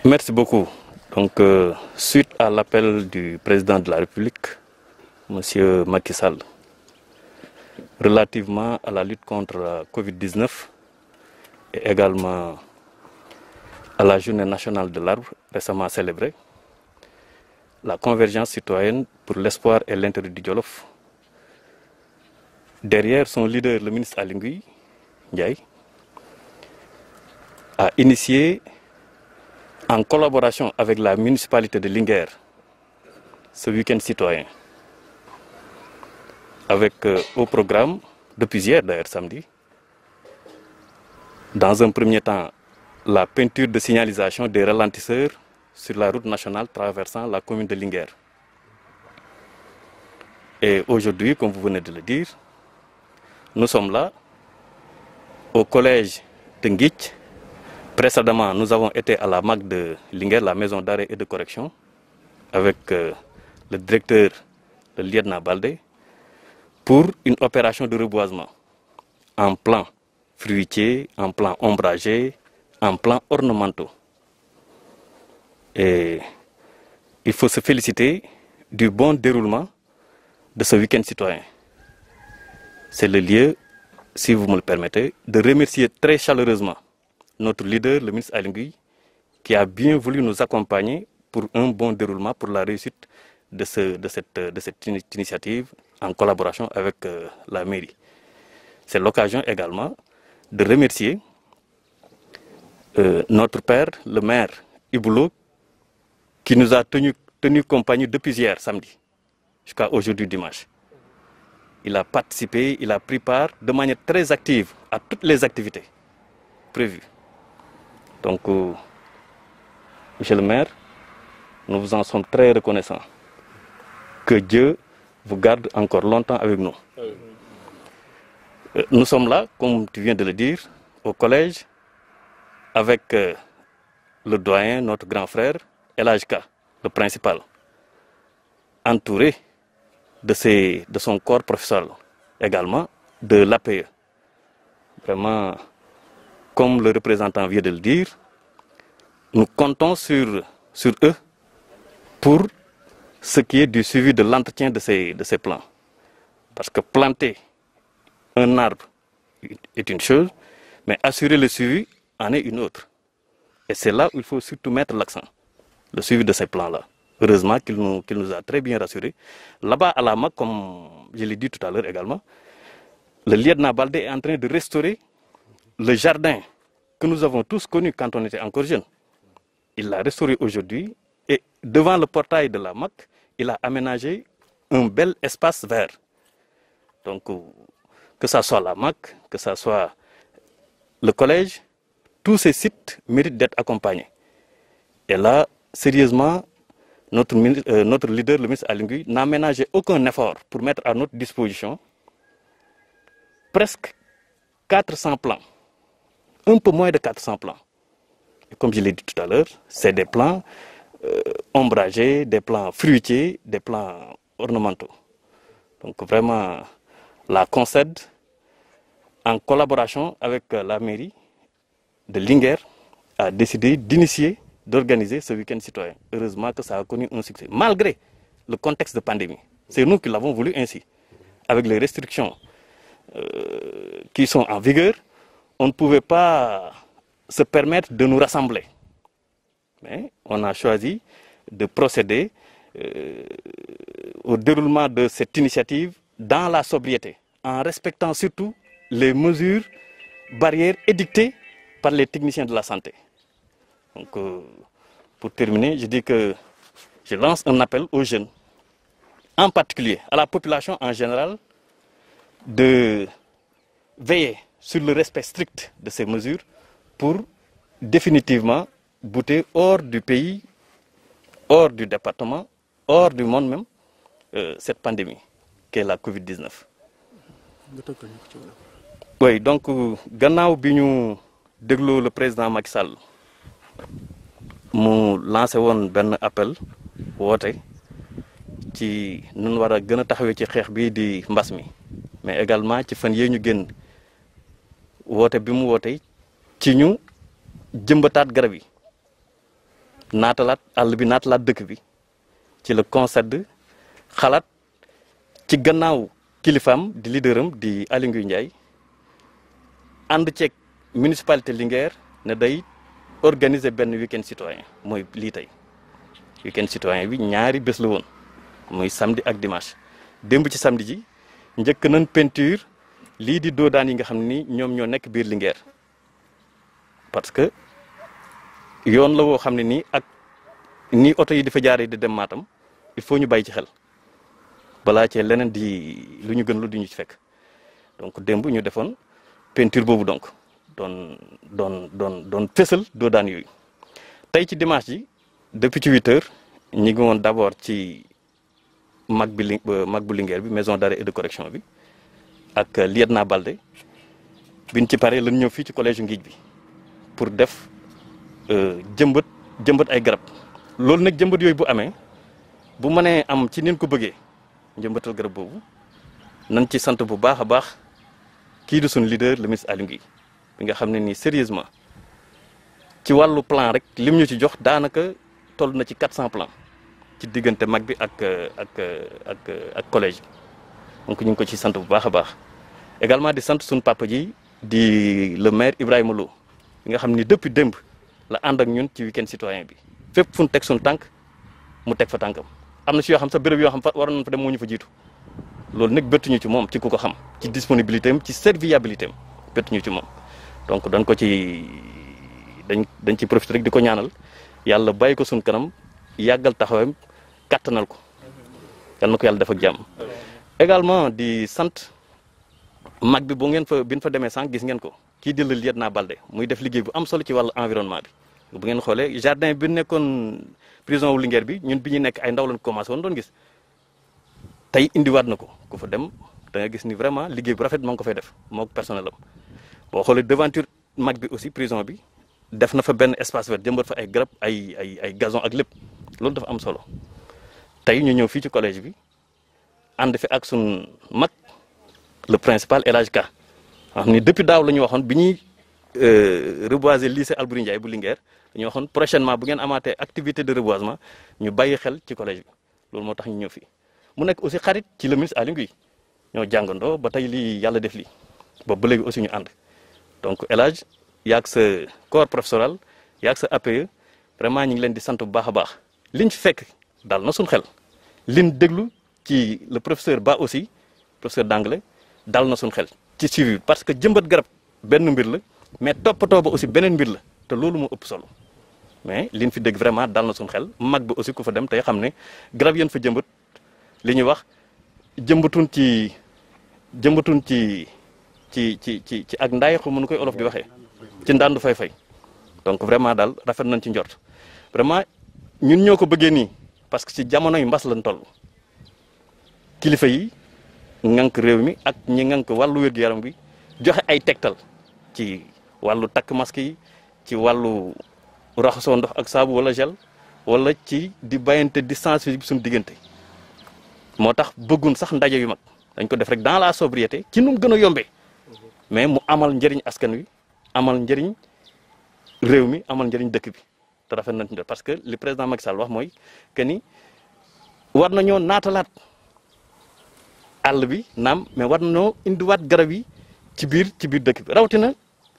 Merci beaucoup. Donc, suite à l'appel du président de la République, M. Macky Sall, relativement à la lutte contre la Covid-19 et également à la journée nationale de l'arbre récemment célébrée, la convergence citoyenne pour l'espoir et l'intérêt du Djolof, derrière son leader, le ministre Aly Ngouille Ndiaye, a initié, en collaboration avec la municipalité de Linguère, ce week-end citoyen, avec au programme, depuis hier d'ailleurs samedi, dans un premier temps, la peinture de signalisation des ralentisseurs sur la route nationale traversant la commune de Linguère. Et aujourd'hui, comme vous venez de le dire, nous sommes là, au collège de Nguitch. Précédemment, nous avons été à la MAC de Linguère, la maison d'arrêt et de correction, avec le directeur, le lieutenant Baldé, pour une opération de reboisement en plan fruitier, en plan ombragé, en plan ornementaux. Et il faut se féliciter du bon déroulement de ce week-end citoyen. C'est le lieu, si vous me le permettez, de remercier très chaleureusement notre leader, le ministre Aly Ngouille, qui a bien voulu nous accompagner pour un bon déroulement, pour la réussite de cette initiative en collaboration avec la mairie. C'est l'occasion également de remercier notre père, le maire Iboulo, qui nous a tenu compagnie depuis hier samedi jusqu'à aujourd'hui dimanche. Il a participé, il a pris part de manière très active à toutes les activités prévues. Donc, monsieur le maire, nous vous en sommes très reconnaissants. Que Dieu vous garde encore longtemps avec nous. Nous sommes là, comme tu viens de le dire, au collège, avec le doyen, notre grand frère, El Hadj Ka, le principal, entouré de son corps professoral, également de l'APE. Vraiment, comme le représentant vient de le dire, nous comptons sur eux pour ce qui est du suivi de l'entretien de ces plants. Parce que planter un arbre est une chose, mais assurer le suivi en est une autre. Et c'est là où il faut surtout mettre l'accent, le suivi de ces plants-là. Heureusement qu'il nous a très bien rassurés. Là-bas à la MAC, comme je l'ai dit tout à l'heure également, le lieutenant Baldé est en train de restaurer le jardin que nous avons tous connu quand on était encore jeunes. Il l'a restauré aujourd'hui et devant le portail de la MAC, il a aménagé un bel espace vert. Donc, que ce soit la MAC, que ce soit le collège, tous ces sites méritent d'être accompagnés. Et là, sérieusement, notre leader, le ministre Aly Ngouille, n'a ménagé aucun effort pour mettre à notre disposition presque 400 plans. Un peu moins de 400 plans. Et comme je l'ai dit tout à l'heure, c'est des plans ombragés, des plans fruitiers, des plans ornementaux. Donc vraiment, la CONCED, en collaboration avec la mairie de Linguère, a décidé d'initier, d'organiser ce week-end citoyen. Heureusement que ça a connu un succès, malgré le contexte de pandémie. C'est nous qui l'avons voulu ainsi. Avec les restrictions qui sont en vigueur, on ne pouvait pas se permettre de nous rassembler. Mais on a choisi de procéder au déroulement de cette initiative dans la sobriété, en respectant surtout les mesures barrières édictées par les techniciens de la santé. Donc, pour terminer, je dis que je lance un appel aux jeunes, en particulier à la population en général, de veiller sur le respect strict de ces mesures pour définitivement bouter hors du pays, hors du département, hors du monde même, cette pandémie qu'est la Covid-19. Oui, donc, gannaaw bi ñu dégloo le président Macky Sall mu lancé woon benn appel woote ci nun war a gën a taxawee ci xeex bii di mbas mi, mais également ci fan yee ñu génn woote bi mu woote ci ñu jëmbataat garab yi naatalaat àll bi naatalaat dëkk bi ci la concède xalaat ci gannaaw kilifaam di leaderam di Aly Ngouille Ndiaye ànd ceeg municipalité Linguère ne day organiser benn week-end citoyen mooy lii tey week-end citoyen bi ñaari bés la woon muy samedi ak dimanche démb ci samedi ji njëkk nañ peinture lii di doodaan yi nga xam ni ñoom ñoo nekk biir Linguère parce que yoon la woo xam ne nii ak nii oto yi di fa jaaree di dem Matam il faut ñu bàyyi ci xel balaa cee leneen di lu ñu gën lu di ñu ci fekk donc démb ñu defoon peinture boobu donc doon fésal doodaan yooyu tey ci dimanche ji depuis ci 8 heures ñi ngi woon d'abord ci mag bu Linguère bi maison d'arrêt et de correction bi ak lieutenant Baldé biñ ci paree lañ ñëw fii ci collège Ngidj bi pour def jëmbat ay garab loolu nag jëmbat yooyu bu amee bu mënee am ci nin ko bëggee njëmbatal garab boobu nañ ci sant bu baax a baax kii di suñu leader le ministre Aly Ngouille bi nga xam ne nii sérieusement ci wàllu plan rek lim ñu ci jox daanaka toll na ci 400 plans ci diggante mag bi ak collège bi donc ñu ngi ko ci sant bu baax a baax également di sant suñu papa ji di le maire Ibrahima Lo bi nga xam ni depuis démb la ànd ak ñun ci week-end citoyen bi fépp fu ñu teg suñu tànk mu teg fa tànkam am na si yoo xam sax béréb yoo xam fa waroon nañ fa dem moo ñu fa jiitu loolu nag bettuñu ci moom ci ku ko xam ci disponibilité am ci serviabilité am bettuñu ci moom donc dañ ko ci dañ ci profité rek di ko ñaanal yàlla bàyyi ko suñu kanam yàggal taxawam kàttanal ko yal na ko yàlla def ak jàmm. également di sant mag bi bu ngeen fa bi ñu fa demee sànq gis ngeen ko kii di la lieutenant Baldé muy def liggéey bu am solo ci wàllu environnement bi bu ngeen xoolee jardin bi nekkoon prison wu Linguère bi ñun bi ñu nekk ay ndaw lañ commencé woon doon gis tey indiwaat na ko ku fa dem da nga gis ni vraiment liggéey bu rafet moo ngi ko fay def moog personnel am boo xoolee devanture mag bi aussi prison bi def na fa benn espace vert jëmbat fa ay garab ay gazon ak lépp loolu dafa am solo tey ñu ñëw fii ci collège bi ànd fi ak sun mag le principal El Hadj Ka xam ni depuis daaw la ñu waxoon bi ñuy reboiser lycée Albouri Ndiaye bu Linguère dañu waxoon prochainement bu ngeen amaatee activité de reboisement ñu bàyyi xel ci collège bi loolu moo tax ñu ñëw fii mu nekk aussi xarit ci le ministre Aly Ngouille ñoo jàngandoo ba tey lii yàlla def lii boobu ba léegi aussi ñu ànd donc El Hadj yaag sa corps professoral yaag sa APE vraiment ñu ngi leen di sant bu baax a baax liñ fi fekk daal na suñ xel liñ déglu ci le professeur Ba aussi professeur d'anglais dal na suñ xel ci suivi parce que jëmbat garab benn mbir la mais toppatoo ba aussi beneen mbir la te loolu moo ëpp solo mais liñ fi dégg vraiment dal na suñ xel mag bi aussi ku fa dem tey xam ne garab yéen fa jëmbat li ñuy wax jëmbatun ci ak ndaay xaw ma nu koy olof di waxee ci ndàndu fay donc vraiment daal rafet nañ ci njort vraiment ñun ñoo ko bëggee nii parce que ci jamonoy mbas lañ toll kilifa yi ŋànk réew mi ak ñi ŋànk wàllu wér-gu-yaram bi joxe ay tegtal ci wàllu takk masque yi ci wàllu raxasoo ndox ak saabu wala gel wala ci di bàyyante distance bi suñu diggante moo tax bëggun sax ndaje yu mag dañ ko def rek dans la sobriété ci nu mu gën a yombee mais mu amal njëriñ askan wi amal njëriñ réew mi amal njëriñ dëkk bi te rafet nañ ci parce que li président Macky Sall wax mooy que ni war nañoo naatalaat àll bi naam mais war nañoo indiwaat garab yi ci biir dëkk bi rawatina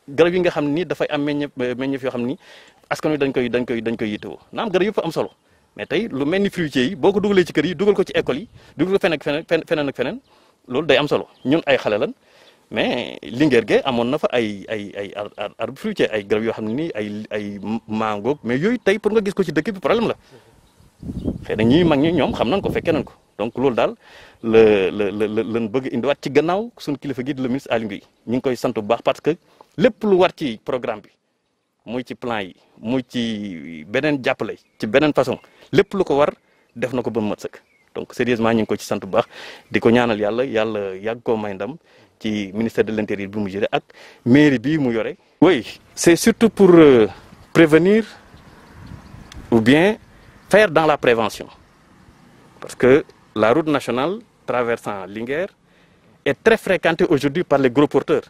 garab yi nga xam ni dafay am meññeef yoo xam ni askan wi dañ koy yittewoo naam garab yëpp am solo mais tey lu mel ni fruitier yi boo ko dugalee ci kër yi dugal ko ci école yi dugal ko feneen ak feneen loolu day am solo ñun ay xale lan mais Linguère ge amoon na fa ay arbre fruitier ay garab yoo xam ne nii ay mango mais yooyu tey pour nga gis ko ci dëkk bi problème la xëy na ñuy mag ñi ñoom xam nañ ko fekkee nañ ko donc loolu daal lan bëgg indiwaat ci gannaaw suñu kilifa gi di le ministre Aly Ngouille ñu ngi koy sant bu baax parce que lépp lu war ci programme bi muy ci plan yi muy ci beneen jàppale ci beneen façon lépp lu ko war def na ko ba mu mat sëkk donc sérieusement ñu ngi ko ci sant bu baax di ko ñaanal yàlla yàgg koo may ndam ci ministère de l'intérieur bi mu jëlee ak mairie bi mu yore. oui c'est surtout pour prévenir ou bien faire dans la prévention parce que la route nationale traversant Linguère est très fréquentée aujourd'hui par les gros porteurs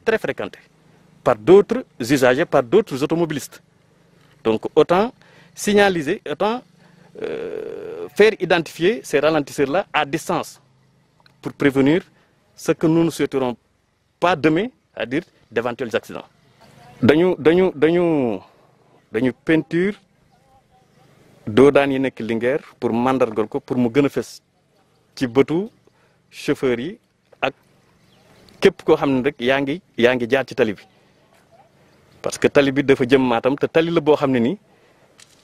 très fréquentée par d'autres usagers par d'autres automobilistes donc autant signaliser, autant faire identifier ces ralentisseurs-là à distance pour prévenir ce que nous ne souhaiterons pas demain, c'est-à-dire d'éventuels accidents. Dañu peinture doodaan yi nekk Linguère pour mandargal ko pour mu gën a fës ci bëtu chauffeur yi ak képp koo xam ne rek yaa ngi jaar ci tali bi parce que tali bi dafa jëm Matam te tali la boo xam ne nii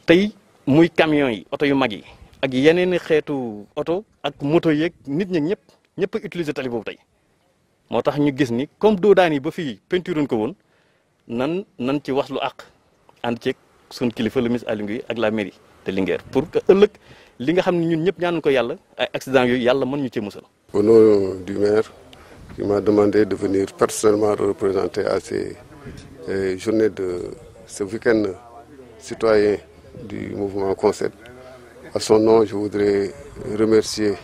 tey muy camion yi oto yu mag yi ak yeneen xeetu oto ak moto yeeg nit ñi ñëpp a utiliser tali boobu tey moo tax ñu gis ni comme doodaan yi ba fii peinture ko woon nan ci wax lu àq ànd ceeg suñu kilifa le ministre Aly Ngouille ak la mairie de Linguère pour que ëllëg li nga xam ne ñun ñëpp ñaanuñ ko yàlla ay accident yooyu yàlla mën ñu ci musal. Au nom du maire qui m'a demandé de venir personnellement représenter à ces journées de ce week-end citoyen du mouvement Concet. À son nom, je voudrais remercier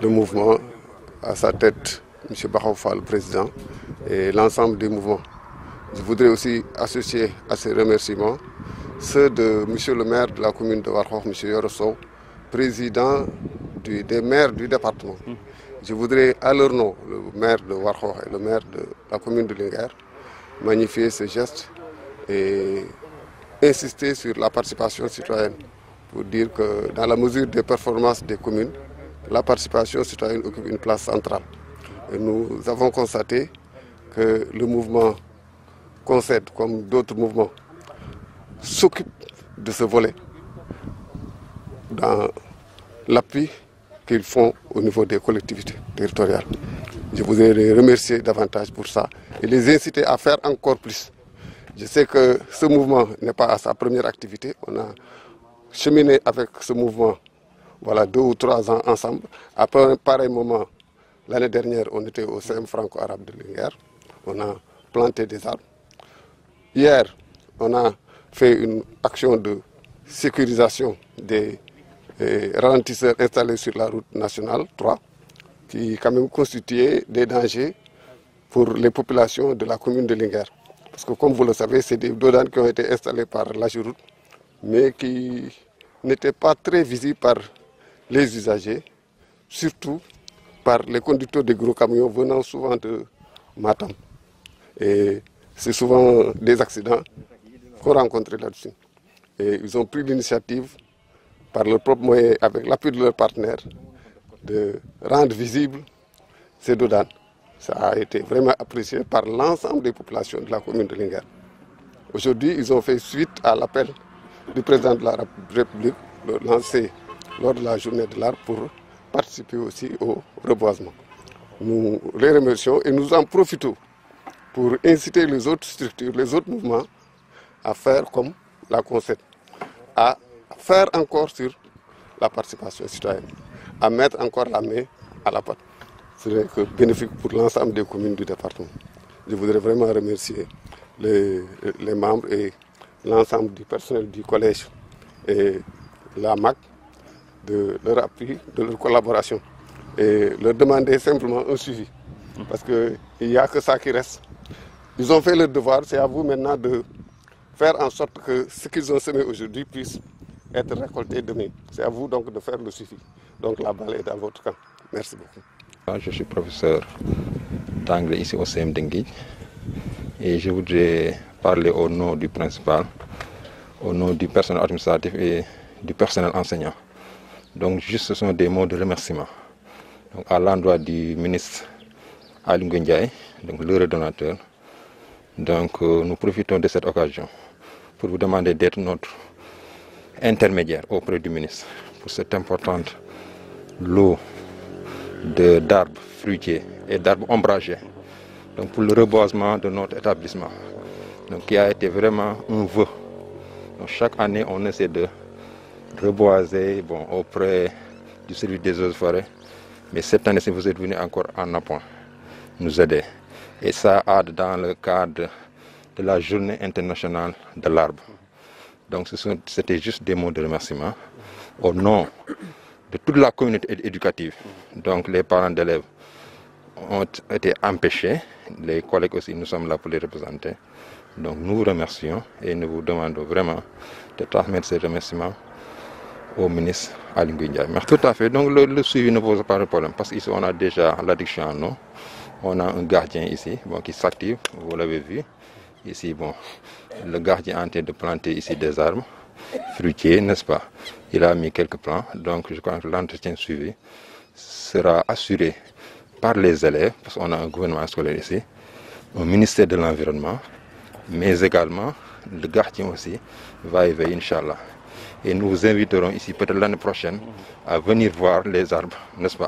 le mouvement, à sa tête, M. Bakhaw, le président, et l'ensemble du mouvement. Je voudrais aussi associer à ces remerciements ceux de M. le maire de la commune de Warxoox, M. Yoro Sow, président des maires du département. Je voudrais à leur nom, le maire de Warxoox et le maire de la commune de Linguère, magnifier ce geste et insister sur la participation citoyenne pour dire que dans la mesure des performances des communes, la participation citoyenne occupe une place centrale. Et nous avons constaté que le mouvement Concet, comme d'autres mouvements, s'occupe de ce volet dans l'appui qu'ils font au niveau des collectivités territoriales. Je voudrais les remercier davantage pour ça et les inciter à faire encore plus. Je sais que ce mouvement n'est pas à sa première activité. On a cheminé avec ce mouvement 2 ou 3 ans ensemble. Après un pareil moment, l'année dernière, on était au CM franco-arabe de Linguère. On a planté des arbres. Hier, on a fait une action de sécurisation des ralentisseurs installés sur la route nationale 3, qui quand même constituaient des dangers pour les populations de la commune de Linguère. Parce que comme vous le savez, c'est des dodanes qui ont été installés par l'AGEROUTE, mais qui n'étaient pas très visibles par les usagers, surtout par les conducteurs de gros camions venant souvent de Matam. Et c'est souvent des accidents qu'on rencontre là-dessus. Et ils ont pris l'initiative, par leurs propres moyens, avec l'appui de leurs partenaires, de rendre visibles ces dodanes. Ça a été vraiment apprécié par l'ensemble des populations de la commune de Linguère. Aujourd'hui, ils ont fait suite à l'appel du président de la République lancé lors de la journée de l'arbre pour participer aussi au reboisement. Nous les remercions et nous en profitons pour inciter les autres structures, les autres mouvements à faire comme la Concet, à faire encore sur la participation citoyenne, à mettre encore la main à la pâte. Ce n'est que bénéfique pour l'ensemble des communes du département. Je voudrais vraiment remercier les membres et l'ensemble du personnel du collège et la MAC de leur appui, de leur collaboration et leur demander simplement un suivi parce qu'il n'y a que ça qui reste. Ils ont fait leur devoir, c'est à vous maintenant de faire en sorte que ce qu'ils ont semé aujourd'hui puisse être récolté demain. C'est à vous donc de faire le suivi. Donc la balle est dans votre camp. Merci beaucoup. Je suis professeur d'anglais ici au CM d'Enguy et je voudrais parler au nom du principal, au nom du personnel administratif et du personnel enseignant. Donc juste ce sont des mots de remerciement donc, à l'endroit du ministre Aly Ngouille Ndiaye, donc le redonnateur. Donc nous profitons de cette occasion pour vous demander d'être notre intermédiaire auprès du ministre pour cette importante lot d'arbres fruitiers et d'arbres ombragés donc pour le reboisement de notre établissement donc qui a été vraiment un vœu. Donc, chaque année on essaie de reboiser auprès du service des eaux et forêts, mais cette année si vous êtes venu encore en appoint nous aider et ça aide dans le cadre de la journée internationale de l'arbre. Donc c'était juste des mots de remerciement au nom de toute la communauté éducative. Donc les parents d'élèves ont été empêchés, les collègues aussi, nous sommes là pour les représenter. Donc nous vous remercions et nous vous demandons vraiment de transmettre ces remerciements au ministre Aly Ngouille Ndiaye. Merci. Tout à fait, donc le suivi ne pose pas de problème parce qu'ici on a déjà l'addiction en eau. On a un gardien ici qui s'active, vous l'avez vu. Ici, le gardien est en train de planter ici des arbres fruitiers, n'est-ce pas? Il a mis quelques plants, donc je crois que l'entretien suivi sera assuré par les élèves, parce qu'on a un gouvernement scolaire ici, un ministère de l'Environnement, mais également le gardien aussi va y veiller, Inch'Allah. Et nous vous inviterons ici peut-être l'année prochaine à venir voir les arbres, n'est-ce pas?